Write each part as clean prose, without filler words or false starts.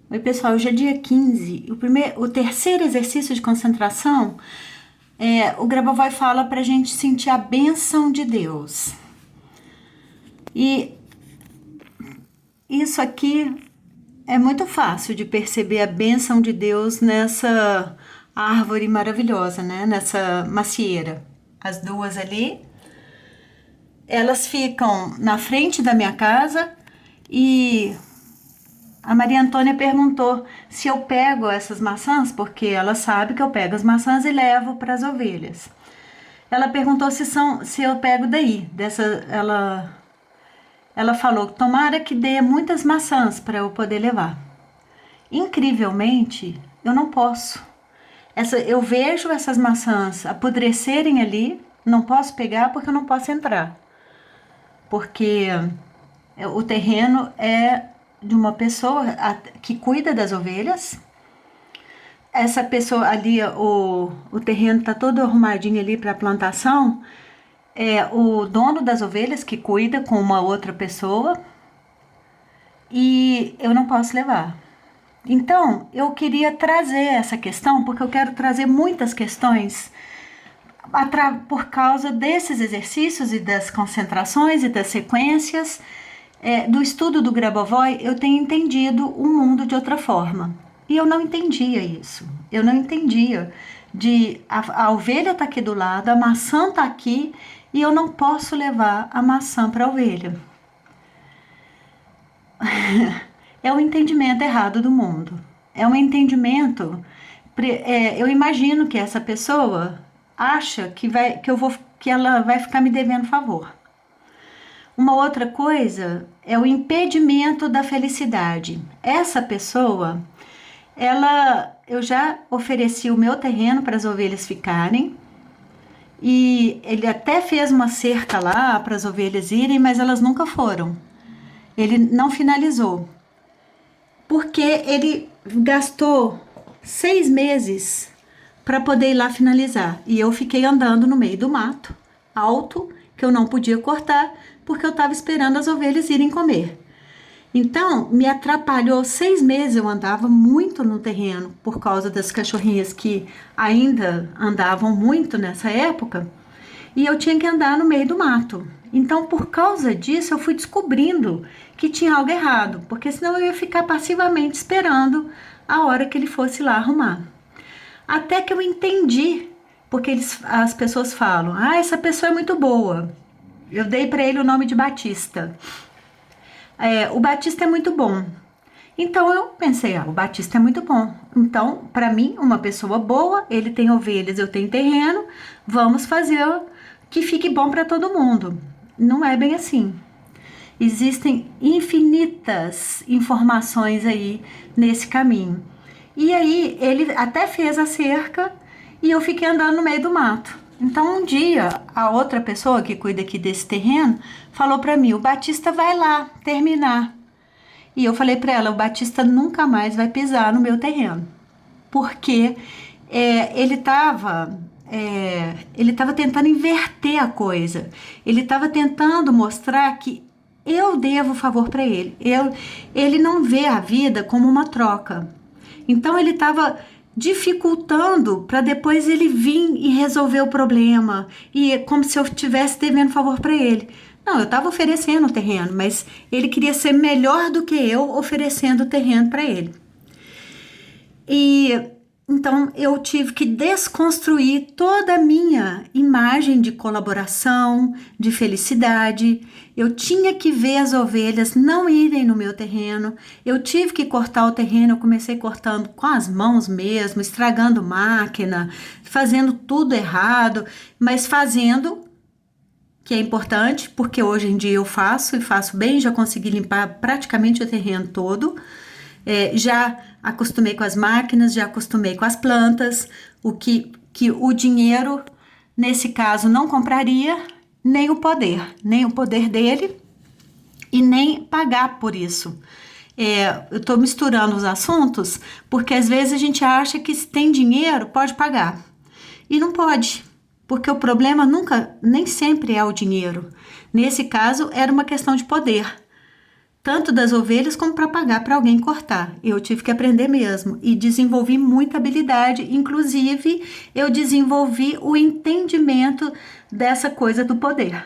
Oi, pessoal, hoje é dia 15. O terceiro exercício de concentração, o Grabovoi fala para a gente sentir a bênção de Deus. E isso aqui é muito fácil de perceber a bênção de Deus nessa árvore maravilhosa, né? Nessa macieira. As duas ali, elas ficam na frente da minha casa e a Maria Antônia perguntou se eu pego essas maçãs, porque ela sabe que eu pego as maçãs e levo para as ovelhas. Ela perguntou se eu pego daí. Ela falou que tomara que dê muitas maçãs para eu poder levar. Incrivelmente, eu não posso. Eu vejo essas maçãs apodrecerem ali, não posso pegar porque eu não posso entrar. Porque o terreno é de uma pessoa que cuida das ovelhas. Essa pessoa ali, o terreno está todo arrumadinho ali para plantação. É o dono das ovelhas que cuida com uma outra pessoa e eu não posso levar. Então, eu queria trazer essa questão, porque eu quero trazer muitas questões por causa desses exercícios e das concentrações e das sequências. Do estudo do Grabovoi, eu tenho entendido o mundo de outra forma. E eu não entendia isso. Eu não entendia a ovelha está aqui do lado, a maçã está aqui e eu não posso levar a maçã para a ovelha. É um entendimento errado do mundo. É um entendimento. Eu imagino que essa pessoa acha que ela vai ficar me devendo favor. Uma outra coisa é o impedimento da felicidade. Essa pessoa, eu já ofereci o meu terreno para as ovelhas ficarem e ele até fez uma cerca lá para as ovelhas irem, mas elas nunca foram. Ele não finalizou, porque ele gastou 6 meses para poder ir lá finalizar e eu fiquei andando no meio do mato alto que eu não podia cortar porque eu estava esperando as ovelhas irem comer. Então, me atrapalhou 6 meses, eu andava muito no terreno por causa das cachorrinhas que ainda andavam muito nessa época e eu tinha que andar no meio do mato. Então, por causa disso, eu fui descobrindo que tinha algo errado, porque senão eu ia ficar passivamente esperando a hora que ele fosse lá arrumar. Até que eu entendi, porque as pessoas falam, essa pessoa é muito boa. Eu dei para ele o nome de Batista. O Batista é muito bom. Então eu pensei, o Batista é muito bom. Então, para mim, uma pessoa boa, ele tem ovelhas, eu tenho terreno, vamos fazer que fique bom para todo mundo. Não é bem assim. Existem infinitas informações aí nesse caminho. E aí ele até fez a cerca e eu fiquei andando no meio do mato. Então um dia a outra pessoa que cuida aqui desse terreno falou para mim, o Batista vai lá terminar. E eu falei para ela, o Batista nunca mais vai pisar no meu terreno. Porque ele estava tentando inverter a coisa. Ele estava tentando mostrar que eu devo favor para ele. Ele não vê a vida como uma troca. Então ele estava dificultando para depois ele vir e resolver o problema. E é como se eu estivesse devendo favor para ele. Não, eu estava oferecendo o terreno, mas ele queria ser melhor do que eu oferecendo o terreno para ele. E então eu tive que desconstruir toda a minha imagem de colaboração, de felicidade. Eu tinha que ver as ovelhas não irem no meu terreno. Eu tive que cortar o terreno. Eu comecei cortando com as mãos mesmo, estragando máquina, fazendo tudo errado, mas fazendo, que é importante, porque hoje em dia eu faço e faço bem, já consegui limpar praticamente o terreno todo. Já acostumei com as máquinas, já acostumei com as plantas, o que o dinheiro, nesse caso, não compraria, nem o poder dele e nem pagar por isso. Eu estou misturando os assuntos, porque às vezes a gente acha que se tem dinheiro, pode pagar. E não pode, porque o problema nem sempre é o dinheiro. Nesse caso, era uma questão de poder. tanto das ovelhas como para pagar para alguém cortar. Eu tive que aprender mesmo e desenvolvi muita habilidade, inclusive eu desenvolvi o entendimento dessa coisa do poder,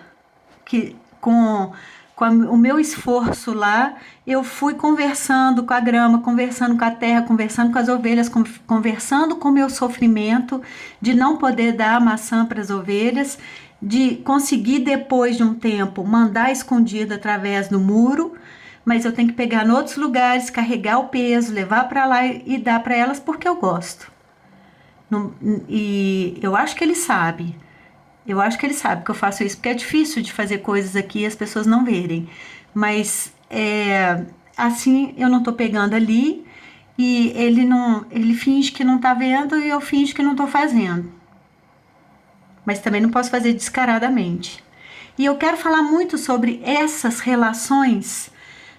que o meu esforço lá, eu fui conversando com a grama, conversando com a terra, conversando com as ovelhas, conversando com o meu sofrimento de não poder dar maçã para as ovelhas, de conseguir depois de um tempo mandar escondido através do muro, mas eu tenho que pegar em outros lugares, carregar o peso, levar para lá e dar para elas porque eu gosto. E eu acho que ele sabe. Eu acho que ele sabe que eu faço isso, porque é difícil de fazer coisas aqui e as pessoas não verem. Mas assim eu não tô pegando ali e ele finge que não tá vendo e eu finge que não tô fazendo. Mas também não posso fazer descaradamente. E eu quero falar muito sobre essas relações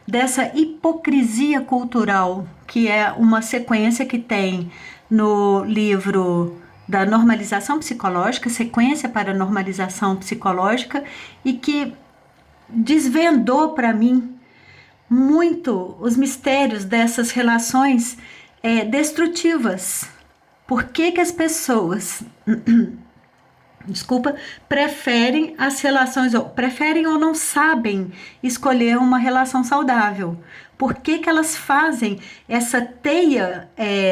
dessa hipocrisia cultural, que é uma sequência que tem no livro da normalização psicológica, sequência para a normalização psicológica, e que desvendou para mim muito os mistérios dessas relações destrutivas. Por que que as pessoas preferem as relações, ou preferem ou não sabem escolher uma relação saudável? Por que que elas fazem essa teia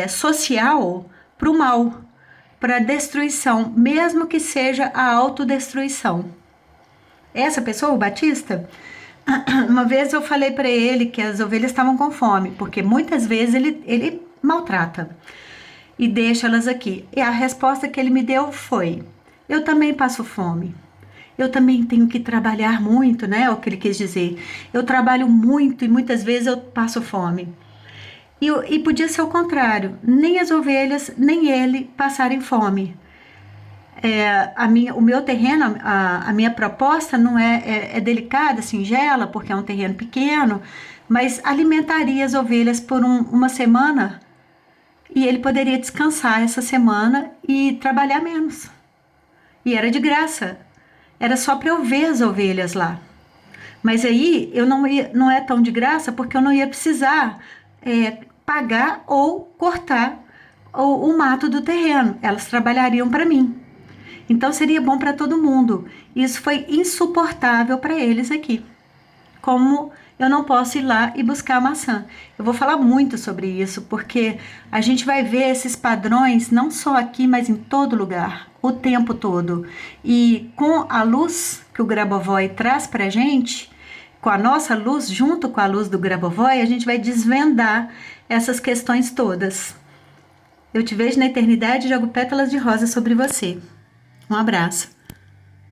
social para o mal, para a destruição, mesmo que seja a autodestruição? Essa pessoa, o Batista, uma vez eu falei para ele que as ovelhas estavam com fome, porque muitas vezes ele maltrata e deixa elas aqui. E a resposta que ele me deu foi: eu também passo fome. Eu também tenho que trabalhar muito, né? É o que ele quis dizer. Eu trabalho muito e muitas vezes eu passo fome. E podia ser o contrário. Nem as ovelhas, nem ele passarem fome. O meu terreno, a minha proposta não é delicada, singela, porque é um terreno pequeno, mas alimentaria as ovelhas por uma semana e ele poderia descansar essa semana e trabalhar menos. E era de graça. Era só para eu ver as ovelhas lá. Mas aí eu não é tão de graça porque eu não ia precisar pagar ou cortar o mato do terreno. Elas trabalhariam para mim. Então seria bom para todo mundo. Isso foi insuportável para eles aqui. Como eu não posso ir lá e buscar a maçã. Eu vou falar muito sobre isso, porque a gente vai ver esses padrões não só aqui, mas em todo lugar, o tempo todo. E com a luz que o Grabovoi traz para a gente, com a nossa luz, junto com a luz do Grabovoi, a gente vai desvendar essas questões todas. Eu te vejo na eternidade e jogo pétalas de rosa sobre você. Um abraço.